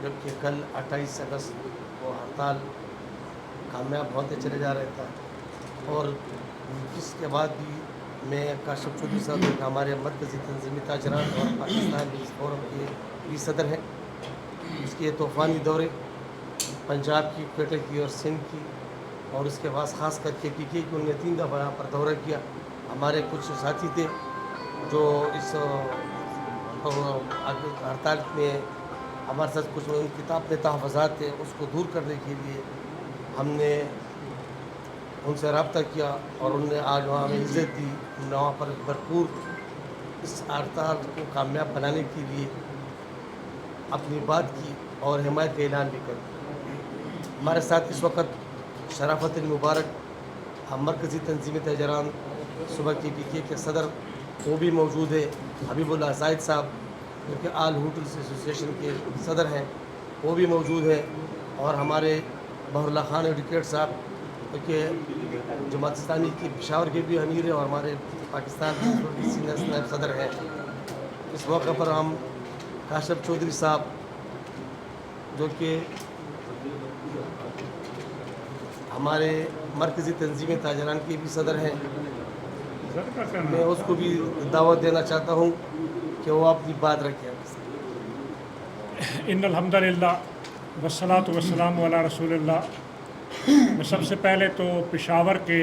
جبکہ کل 28 اگست وہ ہڑتال کامیاب ہوتے چلے جا رہے تھا، اور جس کے بعد بھی میں کاشف چودھری صاحب ایک ہمارے مرکزی تنظیمی تاجران اور پاکستان بزنس فورم کے بھی صدر ہیں، اس کے طوفانی دورے پنجاب کی، کوئٹہ کی اور سندھ کی، اور اس کے بعد خاص کر کے پی کے انہوں نے 3 دفعہ یہاں پر دورہ کیا. ہمارے کچھ ساتھی تھے جو اس ہڑتال میں ہمارے ساتھ کچھ ان کتاب میں تحفظات تھے، اس کو دور کرنے کے لیے ہم نے ان سے رابطہ کیا، اور انہوں نے آج وہاں ہمیں عزت دی. ہم نے وہاں پر بھرپور اس ہڑتال کو کامیاب بنانے کے لیے اپنی بات کی اور حمایت کا اعلان بھی کر دیا. ہمارے ساتھ اس وقت شرافت المبارک ہم مرکزی تنظیمی تاجران صبح کے پی کے صدر وہ بھی موجود ہے، حبیب اللہ زاہد صاحب جو کہ آل ہوٹلز ایسوسیشن کے صدر ہیں وہ بھی موجود ہے، اور ہمارے بہر اللہ خان ایڈوکیٹ صاحب کہ جماعت اسلامی کی پشاور کے بھی امیر ہیں اور ہمارے پاکستان کے سینئر نائب صدر ہیں. اس موقع پر ہم کاشف چودھری صاحب جو کہ ہمارے مرکزی تنظیم تاجران کے بھی صدر ہیں، میں اس کو بھی دعوت دینا چاہتا ہوں کہ وہ اپنی بات رکھیں. ان الحمدللہ والصلاۃ والسلام علی رسول اللہ. میں سب سے پہلے تو پشاور کے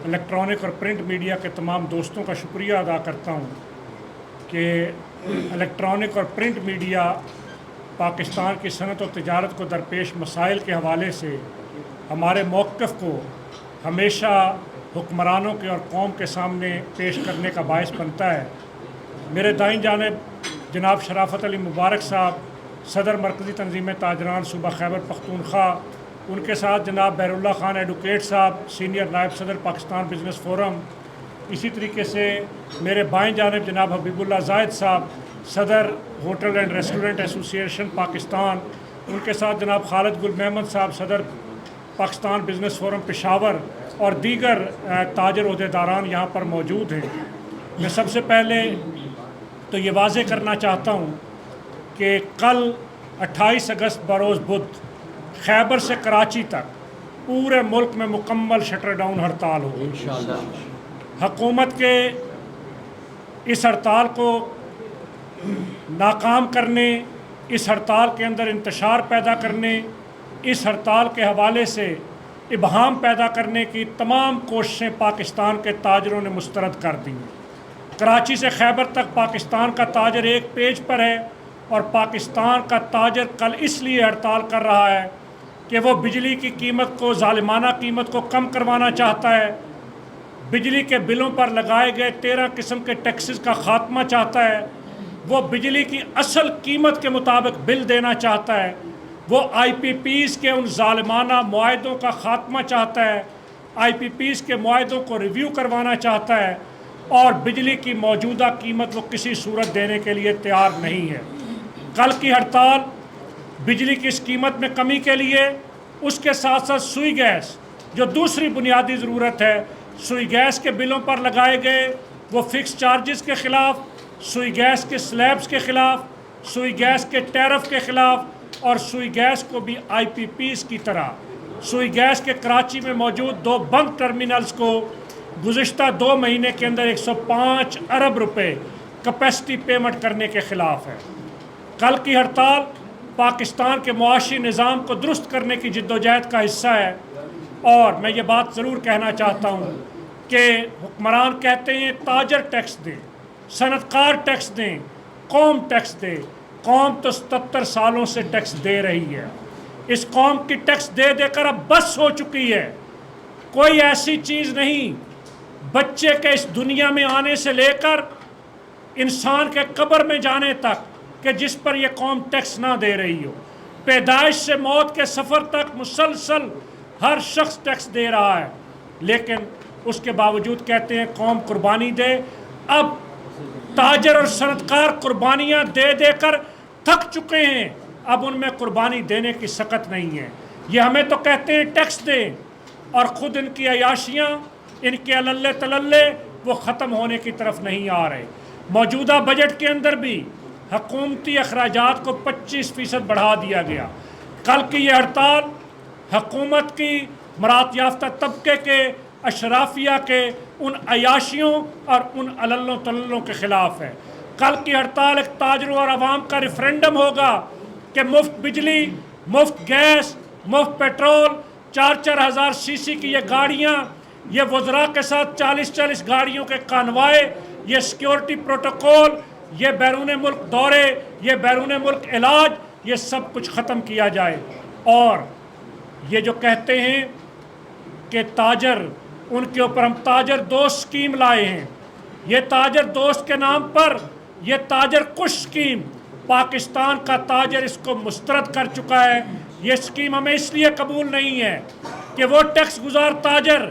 الیکٹرانک اور پرنٹ میڈیا کے تمام دوستوں کا شکریہ ادا کرتا ہوں کہ الیکٹرانک اور پرنٹ میڈیا پاکستان کی صنعت و تجارت کو درپیش مسائل کے حوالے سے ہمارے موقف کو ہمیشہ حکمرانوں کے اور قوم کے سامنے پیش کرنے کا باعث بنتا ہے. میرے دائیں جانب جناب شرافت علی مبارک صاحب صدر مرکزی تنظیم تاجران صوبہ خیبر پختونخوا، ان کے ساتھ جناب بہر اللہ خان ایڈوکیٹ صاحب سینئر نائب صدر پاکستان بزنس فورم، اسی طریقے سے میرے بائیں جانب جناب حبیب اللہ زاہد صاحب صدر hotel and restaurant association Pakistan, ان کے ساتھ جناب خالد گل محمد صاحب صدر پاکستان بزنس فورم پشاور، اور دیگر تاجر عہدیداران یہاں پر موجود ہیں. میں سب سے پہلے تو یہ واضح کرنا چاہتا ہوں کہ کل 28 اگست بروز بدھ خیبر سے کراچی تک پورے ملک میں مکمل شٹر ڈاؤن ہڑتال ہو. انشاءاللہ حکومت کے اس ہڑتال کو ناکام کرنے، اس ہڑتال کے اندر انتشار پیدا کرنے، اس ہڑتال کے حوالے سے ابہام پیدا کرنے کی تمام کوششیں پاکستان کے تاجروں نے مسترد کر دیں. کراچی سے خیبر تک پاکستان کا تاجر ایک پیج پر ہے، اور پاکستان کا تاجر کل اس لیے ہڑتال کر رہا ہے کہ وہ بجلی کی قیمت کو، ظالمانہ قیمت کو کم کروانا چاہتا ہے، بجلی کے بلوں پر لگائے گئے 13 قسم کے ٹیکسز کا خاتمہ چاہتا ہے، وہ بجلی کی اصل قیمت کے مطابق بل دینا چاہتا ہے، وہ آئی پی پیز کے ان ظالمانہ معاہدوں کا خاتمہ چاہتا ہے، آئی پی پیز کے معاہدوں کو ریویو کروانا چاہتا ہے، اور بجلی کی موجودہ قیمت وہ کسی صورت دینے کے لیے تیار نہیں ہے. کل کی ہڑتال بجلی کی اس قیمت میں کمی کے لیے، اس کے ساتھ ساتھ سوئی گیس جو دوسری بنیادی ضرورت ہے، سوئی گیس کے بلوں پر لگائے گئے وہ فکس چارجز کے خلاف، سوئی گیس کے سلیبز کے خلاف، سوئی گیس کے ٹیرف کے خلاف، اور سوئی گیس کو بھی آئی پی پیز کی طرح سوئی گیس کے کراچی میں موجود 2 بنک ٹرمینلز کو گزشتہ 2 مہینے کے اندر 105 ارب روپے کیپیسٹی پیمنٹ کرنے کے خلاف ہے. کل کی ہڑتال پاکستان کے معاشی نظام کو درست کرنے کی جدوجہد کا حصہ ہے، اور میں یہ بات ضرور کہنا چاہتا ہوں کہ حکمران کہتے ہیں تاجر ٹیکس دیں، صنعت کار ٹیکس دیں، قوم ٹیکس دے. قوم تو 77 سالوں سے ٹیکس دے رہی ہے. اس قوم کی ٹیکس دے دے کر اب بس ہو چکی ہے. کوئی ایسی چیز نہیں بچے کے اس دنیا میں آنے سے لے کر انسان کے قبر میں جانے تک کہ جس پر یہ قوم ٹیکس نہ دے رہی ہو. پیدائش سے موت کے سفر تک مسلسل ہر شخص ٹیکس دے رہا ہے، لیکن اس کے باوجود کہتے ہیں قوم قربانی دے. اب تاجر اور صنعت کار قربانیاں دے دے کر تھک چکے ہیں، اب ان میں قربانی دینے کی سکت نہیں ہے. یہ ہمیں تو کہتے ہیں ٹیکس دیں، اور خود ان کی عیاشیاں، ان کے عللے تللے وہ ختم ہونے کی طرف نہیں آ رہے. موجودہ بجٹ کے اندر بھی حکومتی اخراجات کو 25% بڑھا دیا گیا۔ کل کی یہ ہڑتال حکومت کی مراد یافتہ طبقے کے، اشرافیہ کے ان عیاشیوں اور ان عللوں تللوں کے خلاف ہے۔ کل کی ہڑتال ایک تاجروں اور عوام کا ریفرینڈم ہوگا کہ مفت بجلی، مفت گیس، مفت پیٹرول، 4-4 ہزار سی کی یہ گاڑیاں، یہ وزراء کے ساتھ 40 گاڑیوں کے کانوائے، یہ سیکیورٹی پروٹوکول، یہ بیرون ملک دورے، یہ بیرون ملک علاج، یہ سب کچھ ختم کیا جائے۔ اور یہ جو کہتے ہیں کہ تاجر، ان کے اوپر ہم تاجر دوست سکیم لائے ہیں، یہ تاجر دوست کے نام پر یہ تاجر کش سکیم، پاکستان کا تاجر اس کو مسترد کر چکا ہے۔ یہ سکیم ہمیں اس لیے قبول نہیں ہے کہ وہ ٹیکس گزار تاجر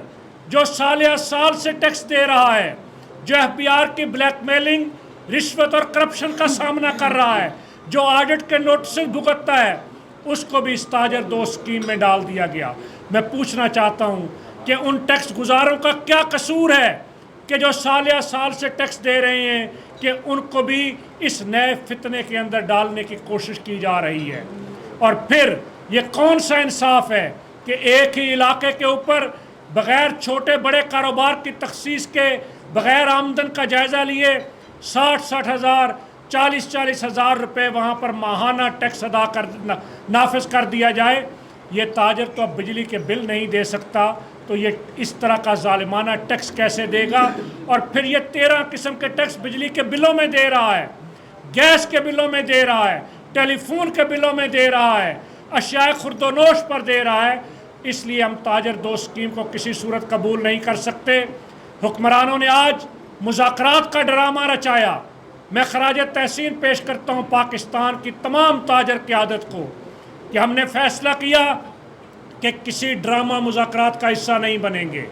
جو سالیہ سال سے ٹیکس دے رہا ہے، جو FBR کی بلیک میلنگ، رشوت اور کرپشن کا سامنا کر رہا ہے، جو آڈٹ کے نوٹسز بھگتتا ہے، اس کو بھی اس تاجر دوست سکیم میں ڈال دیا گیا۔ میں پوچھنا چاہتا ہوں کہ ان ٹیکس گزاروں کا کیا قصور ہے کہ جو سالیہ سال سے ٹیکس دے رہے ہیں کہ ان کو بھی اس نئے فتنے کے اندر ڈالنے کی کوشش کی جا رہی ہے؟ اور پھر یہ کون سا انصاف ہے کہ ایک ہی علاقے کے اوپر بغیر چھوٹے بڑے کاروبار کی تخصیص کے، بغیر آمدن کا جائزہ لیے 60 ہزار، 40 ہزار روپے وہاں پر ماہانہ ٹیکس نافذ کر دیا جائے؟ یہ تاجر تو اب بجلی کے بل نہیں دے سکتا، تو یہ اس طرح کا ظالمانہ ٹیکس کیسے دے گا؟ اور پھر یہ 13 قسم کے ٹیکس بجلی کے بلوں میں دے رہا ہے، گیس کے بلوں میں دے رہا ہے، ٹیلی فون کے بلوں میں دے رہا ہے، اشیاء خرد و نوش پر دے رہا ہے۔ اس لیے ہم تاجر دوست سکیم کو کسی صورت قبول نہیں کر سکتے۔ حکمرانوں نے آج مذاکرات کا ڈرامہ رچایا۔ میں خراج تحسین پیش کرتا ہوں پاکستان کی تمام تاجر قیادت کو کہ ہم نے فیصلہ کیا کہ کسی ڈرامہ مذاکرات کا حصہ نہیں بنیں گے۔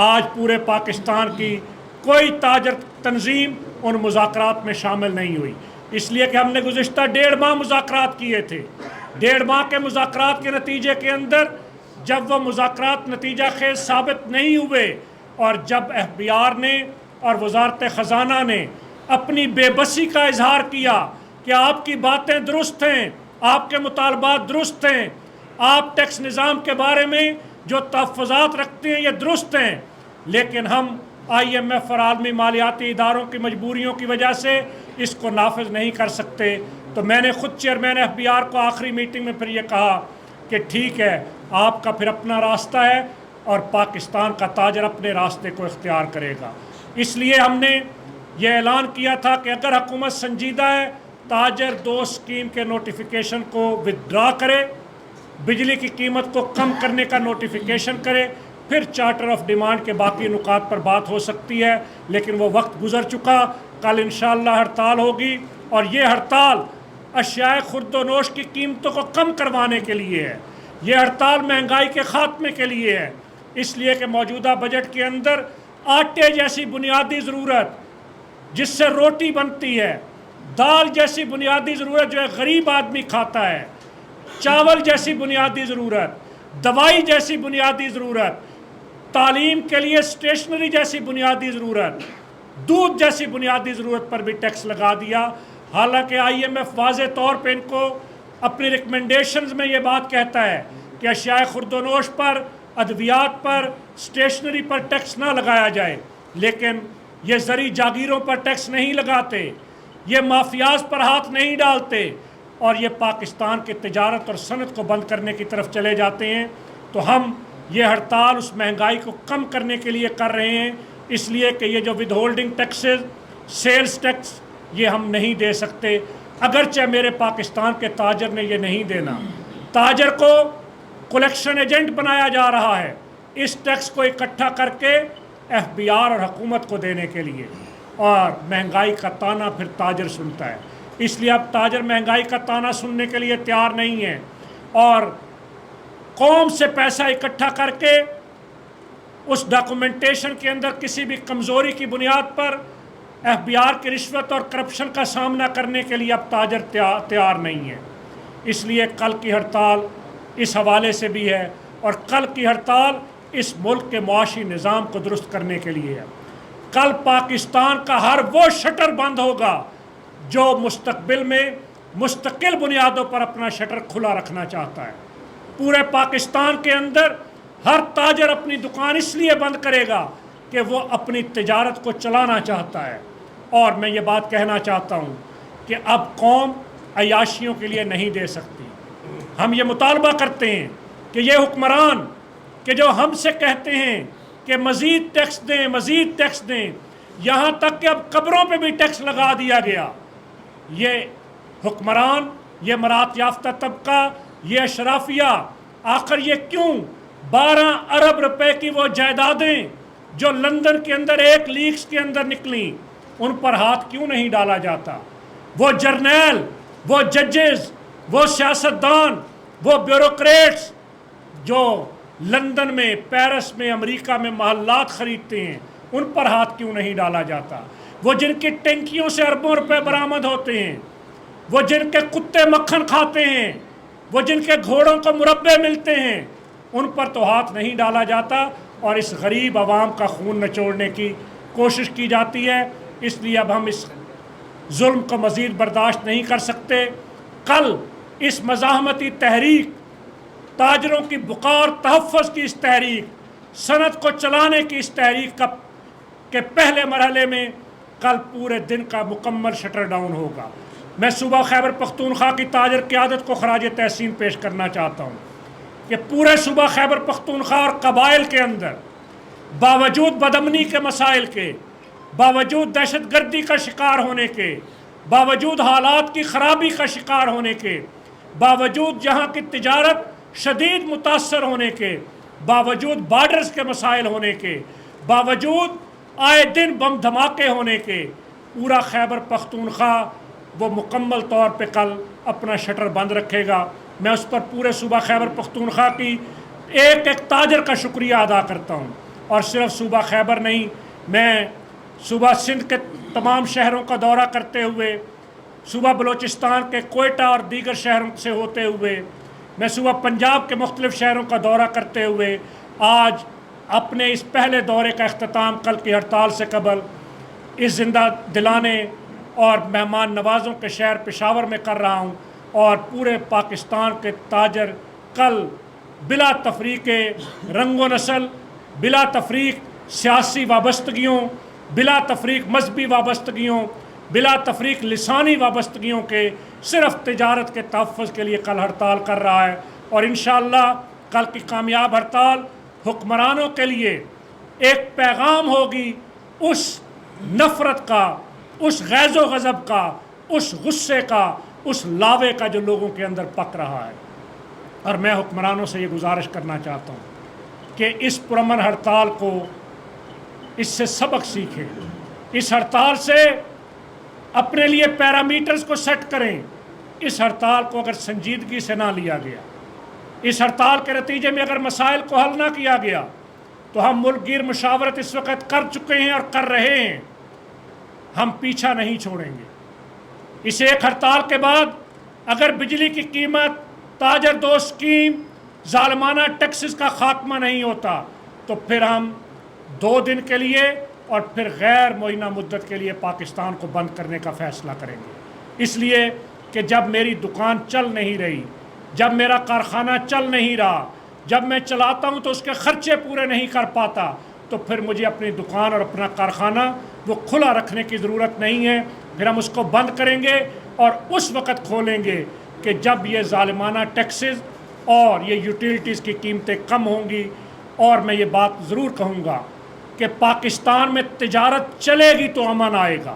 آج پورے پاکستان کی کوئی تاجر تنظیم ان مذاکرات میں شامل نہیں ہوئی، اس لیے کہ ہم نے گزشتہ 1.5 ماہ مذاکرات کیے تھے۔ 1.5 ماہ کے مذاکرات کے نتیجے کے اندر جب وہ مذاکرات نتیجہ خیز ثابت نہیں ہوئے، اور جب FBR نے اور وزارت خزانہ نے اپنی بے بسی کا اظہار کیا کہ آپ کی باتیں درست ہیں، آپ کے مطالبات درست ہیں، آپ ٹیکس نظام کے بارے میں جو تحفظات رکھتے ہیں یہ درست ہیں، لیکن ہم IMF اور عالمی مالیاتی اداروں کی مجبوریوں کی وجہ سے اس کو نافذ نہیں کر سکتے، تو میں نے خود چیئرمین FBR کو آخری میٹنگ میں پھر یہ کہا کہ ٹھیک ہے، آپ کا پھر اپنا راستہ ہے اور پاکستان کا تاجر اپنے راستے کو اختیار کرے گا۔ اس لیے ہم نے یہ اعلان کیا تھا کہ اگر حکومت سنجیدہ ہے، تاجر دوست سکیم کے نوٹیفیکیشن کو ودرا کرے، بجلی کی قیمت کو کم کرنے کا نوٹیفیکیشن کرے، پھر چارٹر آف ڈیمانڈ کے باقی نکات پر بات ہو سکتی ہے، لیکن وہ وقت گزر چکا۔ کل انشاءاللہ ہڑتال ہوگی، اور یہ ہڑتال اشیاء خرد و نوش کی قیمتوں کو کم کروانے کے لیے ہے، یہ ہڑتال مہنگائی کے خاتمے کے لیے ہے۔ اس لیے کہ موجودہ بجٹ کے اندر آٹے جیسی بنیادی ضرورت جس سے روٹی بنتی ہے، دال جیسی بنیادی ضرورت جو ایک غریب آدمی کھاتا ہے، چاول جیسی بنیادی ضرورت، دوائی جیسی بنیادی ضرورت، تعلیم کے لیے اسٹیشنری جیسی بنیادی ضرورت، دودھ جیسی بنیادی ضرورت پر بھی ٹیکس لگا دیا۔ حالانکہ IMF واضح طور پہ ان کو اپنی ریکمنڈیشنز میں یہ بات کہتا ہے کہ اشیاء خرد و نوش پر، ادویات پر، اسٹیشنری پر ٹیکس نہ لگایا جائے، لیکن یہ زرعی جاگیروں پر ٹیکس نہیں لگاتے، یہ مافیاز پر ہاتھ نہیں ڈالتے، اور یہ پاکستان کی تجارت اور صنعت کو بند کرنے کی طرف چلے جاتے ہیں۔ تو ہم یہ ہڑتال اس مہنگائی کو کم کرنے کے لیے کر رہے ہیں، اس لیے کہ یہ جو withholding taxes, sales tax, یہ ہم نہیں دے سکتے، اگرچہ میرے پاکستان کے تاجر نے یہ نہیں دینا۔ تاجر کو کلیکشن ایجنٹ بنایا جا رہا ہے اس ٹیکس کو اکٹھا کر کے FBR اور حکومت کو دینے کے لیے، اور مہنگائی کا تانا پھر تاجر سنتا ہے۔ اس لیے اب تاجر مہنگائی کا تانا سننے کے لیے تیار نہیں ہے، اور قوم سے پیسہ اکٹھا کر کے اس ڈاکومنٹیشن کے اندر کسی بھی کمزوری کی بنیاد پر FBR کی رشوت اور کرپشن کا سامنا کرنے کے لیے اب تاجر تیار نہیں ہے۔ اس لیے کل کی ہڑتال اس حوالے سے بھی ہے، اور کل کی ہڑتال اس ملک کے معاشی نظام کو درست کرنے کے لیے ہے۔ کل پاکستان کا ہر وہ شٹر بند ہوگا جو مستقبل میں مستقل بنیادوں پر اپنا شٹر کھلا رکھنا چاہتا ہے۔ پورے پاکستان کے اندر ہر تاجر اپنی دکان اس لیے بند کرے گا کہ وہ اپنی تجارت کو چلانا چاہتا ہے۔ اور میں یہ بات کہنا چاہتا ہوں کہ اب قوم عیاشیوں کے لیے نہیں دے سکتی۔ ہم یہ مطالبہ کرتے ہیں کہ یہ حکمران کہ جو ہم سے کہتے ہیں کہ مزید ٹیکس دیں، مزید ٹیکس دیں، یہاں تک کہ اب قبروں پہ بھی ٹیکس لگا دیا گیا، یہ حکمران، یہ مرات یافتہ طبقہ، یہ اشرافیہ، آخر یہ کیوں 12 ارب روپے کی وہ جائیدادیں جو لندن کے اندر ایک لیکس کے اندر نکلیں، ان پر ہاتھ کیوں نہیں ڈالا جاتا؟ وہ جرنیل، وہ ججز، وہ سیاستدان، وہ بیوروکریٹس جو لندن میں، پیرس میں، امریکہ میں محلات خریدتے ہیں، ان پر ہاتھ کیوں نہیں ڈالا جاتا؟ وہ جن کی ٹینکیوں سے اربوں روپے برآمد ہوتے ہیں، وہ جن کے کتے مکھن کھاتے ہیں، وہ جن کے گھوڑوں کو مربے ملتے ہیں، ان پر تو ہاتھ نہیں ڈالا جاتا، اور اس غریب عوام کا خون نچوڑنے کی کوشش کی جاتی ہے۔ اس لیے اب ہم اس ظلم کو مزید برداشت نہیں کر سکتے۔ کل اس مزاحمتی تحریک، تاجروں کی بقا اور تحفظ کی اس تحریک، صنعت کو چلانے کی اس تحریک کے پہلے مرحلے میں کل پورے دن کا مکمل شٹر ڈاؤن ہوگا۔ میں صوبہ خیبر پختونخوا کی تاجر قیادت کو خراج تحسین پیش کرنا چاہتا ہوں کہ پورے صوبہ خیبر پختونخوا اور قبائل کے اندر باوجود بدامنی کے مسائل کے، باوجود دہشت گردی کا شکار ہونے کے، باوجود حالات کی خرابی کا شکار ہونے کے، باوجود جہاں کی تجارت شدید متاثر ہونے کے، باوجود بارڈرز کے مسائل ہونے کے، باوجود آئے دن بم دھماکے ہونے کے، پورا خیبر پختونخوا وہ مکمل طور پہ کل اپنا شٹر بند رکھے گا۔ میں اس پر پورے صوبہ خیبر پختونخوا کی ایک ایک تاجر کا شکریہ ادا کرتا ہوں، اور صرف صوبہ خیبر نہیں، میں صوبہ سندھ کے تمام شہروں کا دورہ کرتے ہوئے، صوبہ بلوچستان کے کوئٹہ اور دیگر شہروں سے ہوتے ہوئے، میں صوبہ پنجاب کے مختلف شہروں کا دورہ کرتے ہوئے آج اپنے اس پہلے دورے کا اختتام کل کی ہڑتال سے قبل اس زندہ دلانے اور مہمان نوازوں کے شہر پشاور میں کر رہا ہوں، اور پورے پاکستان کے تاجر کل بلا تفریق رنگ و نسل، بلا تفریق سیاسی وابستگیوں، بلا تفریق مذہبی وابستگیوں، بلا تفریق لسانی وابستگیوں کے صرف تجارت کے تحفظ کے لیے کل ہڑتال کر رہا ہے۔ اور انشاءاللہ کل کی کامیاب ہڑتال حکمرانوں کے لیے ایک پیغام ہوگی اس نفرت کا، اس غیظ و غضب کا، اس غصے کا، اس لاوے کا جو لوگوں کے اندر پک رہا ہے۔ اور میں حکمرانوں سے یہ گزارش کرنا چاہتا ہوں کہ اس پرامن ہڑتال کو، اس سے سبق سیکھیں، اس ہڑتال سے اپنے لیے پیرامیٹرز کو سیٹ کریں۔ اس ہڑتال کو اگر سنجیدگی سے نہ لیا گیا، اس ہڑتال کے نتیجے میں اگر مسائل کو حل نہ کیا گیا، تو ہم ملک گیر مشاورت اس وقت کر چکے ہیں اور کر رہے ہیں، ہم پیچھا نہیں چھوڑیں گے۔ اس ایک ہڑتال کے بعد اگر بجلی کی قیمت، تاجر دو اسکیم، ظالمانہ ٹیکسز کا خاتمہ نہیں ہوتا، تو پھر ہم 2 دن کے لیے اور پھر غیر معینہ مدت کے لیے پاکستان کو بند کرنے کا فیصلہ کریں گے۔ اس لیے کہ جب میری دکان چل نہیں رہی، جب میرا کارخانہ چل نہیں رہا، جب میں چلاتا ہوں تو اس کے خرچے پورے نہیں کر پاتا، تو پھر مجھے اپنی دکان اور اپنا کارخانہ وہ کھلا رکھنے کی ضرورت نہیں ہے۔ پھر ہم اس کو بند کریں گے اور اس وقت کھولیں گے کہ جب یہ ظالمانہ ٹیکسز اور یہ یوٹیلیٹیز کی قیمتیں کم ہوں گی۔ اور میں یہ بات ضرور کہوں گا کہ پاکستان میں تجارت چلے گی تو امن آئے گا،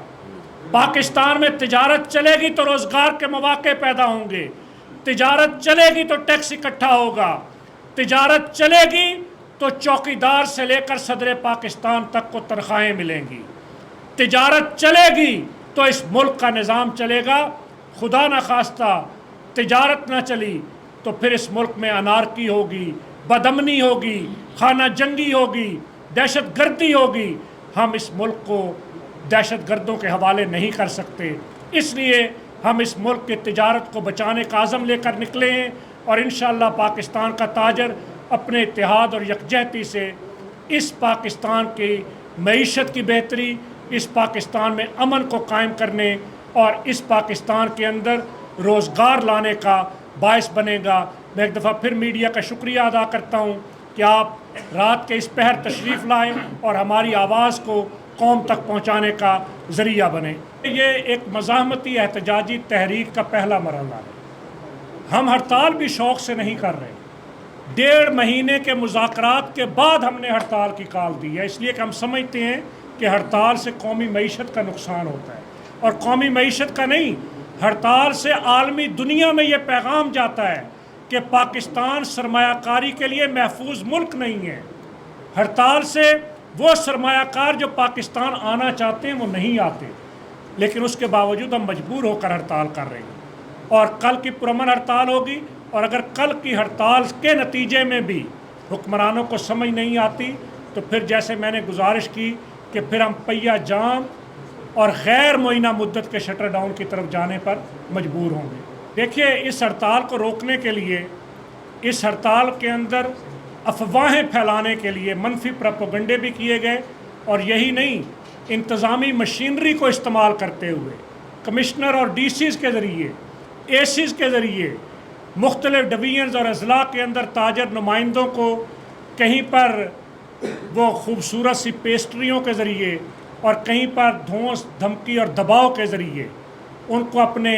پاکستان میں تجارت چلے گی تو روزگار کے مواقع پیدا ہوں گے، تجارت چلے گی تو ٹیکس اکٹھا ہوگا، تجارت چلے گی تو چوکیدار سے لے کر صدر پاکستان تک کو تنخواہیں ملیں گی، تجارت چلے گی تو اس ملک کا نظام چلے گا۔ خدا نخواستہ تجارت نہ چلی تو پھر اس ملک میں انارکی ہوگی، بدامنی ہوگی، خانہ جنگی ہوگی، دہشت گردی ہوگی۔ ہم اس ملک کو دہشت گردوں کے حوالے نہیں کر سکتے، اس لیے ہم اس ملک کی تجارت کو بچانے کا عزم لے کر نکلے ہیں، اور انشاءاللہ پاکستان کا تاجر اپنے اتحاد اور یکجہتی سے اس پاکستان کی معیشت کی بہتری، اس پاکستان میں امن کو قائم کرنے اور اس پاکستان کے اندر روزگار لانے کا باعث بنے گا۔ میں ایک دفعہ پھر میڈیا کا شکریہ ادا کرتا ہوں کہ آپ رات کے اس پہر تشریف لائیں اور ہماری آواز کو قوم تک پہنچانے کا ذریعہ بنے۔ یہ ایک مزاحمتی احتجاجی تحریک کا پہلا مرحلہ ہے۔ ہم ہڑتال بھی شوق سے نہیں کر رہے۔ 1.5 مہینے کے مذاکرات کے بعد ہم نے ہڑتال کی کال دی ہے، اس لیے کہ ہم سمجھتے ہیں کہ ہڑتال سے قومی معیشت کا نقصان ہوتا ہے، اور قومی معیشت کا نہیں، ہڑتال سے عالمی دنیا میں یہ پیغام جاتا ہے کہ پاکستان سرمایہ کاری کے لیے محفوظ ملک نہیں ہے۔ ہڑتال سے وہ سرمایہ کار جو پاکستان آنا چاہتے ہیں وہ نہیں آتے، لیکن اس کے باوجود ہم مجبور ہو کر ہڑتال کر رہے ہیں، اور کل کی پرامن ہڑتال ہوگی۔ اور اگر کل کی ہڑتال کے نتیجے میں بھی حکمرانوں کو سمجھ نہیں آتی تو پھر جیسے میں نے گزارش کی کہ پھر ہم پہیہ جام اور غیر معینہ مدت کے شٹر ڈاؤن کی طرف جانے پر مجبور ہوں گے۔ دیکھیے، اس ہڑتال کو روکنے کے لیے، اس ہڑتال کے اندر افواہیں پھیلانے کے لیے منفی پروپیگنڈے بھی کیے گئے، اور یہی نہیں، انتظامی مشینری کو استعمال کرتے ہوئے کمشنر اور ڈی سیز کے ذریعے، اے سیز کے ذریعے، مختلف ڈویژنز اور اضلاع کے اندر تاجر نمائندوں کو کہیں پر وہ خوبصورت سی پیسٹریوں کے ذریعے اور کہیں پر دھونس دھمکی اور دباؤ کے ذریعے ان کو اپنے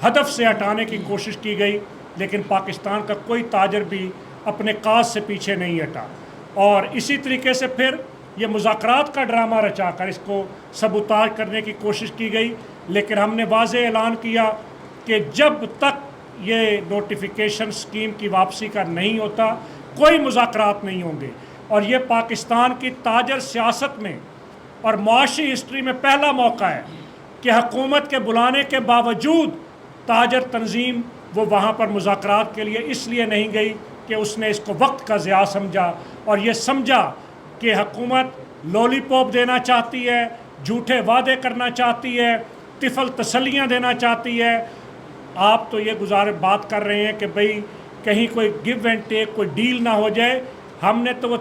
ہدف سے ہٹانے کی کوشش کی گئی، لیکن پاکستان کا کوئی تاجر بھی اپنے کاز سے پیچھے نہیں ہٹا، اور اسی طریقے سے پھر یہ مذاکرات کا ڈرامہ رچا کر اس کو سبوتاژ کرنے کی کوشش کی گئی۔ لیکن ہم نے واضح اعلان کیا کہ جب تک یہ نوٹیفیکیشن اسکیم کی واپسی کا نہیں ہوتا، کوئی مذاکرات نہیں ہوں گے، اور یہ پاکستان کی تاجر سیاست میں اور معاشی ہسٹری میں پہلا موقع ہے کہ حکومت کے بلانے کے باوجود تاجر تنظیم وہ وہاں پر مذاکرات کے لیے اس لیے نہیں گئی کہ اس نے اس کو وقت کا ضیاع سمجھا، اور یہ سمجھا کہ حکومت لولی پاپ دینا چاہتی ہے، جھوٹے وعدے کرنا چاہتی ہے، طفل تسلیاں دینا چاہتی ہے۔ آپ تو یہ بات کر رہے ہیں کہ بھئی کہیں کوئی گیو اینڈ ٹیک، کوئی ڈیل نہ ہو جائے۔ ہم نے تو وہ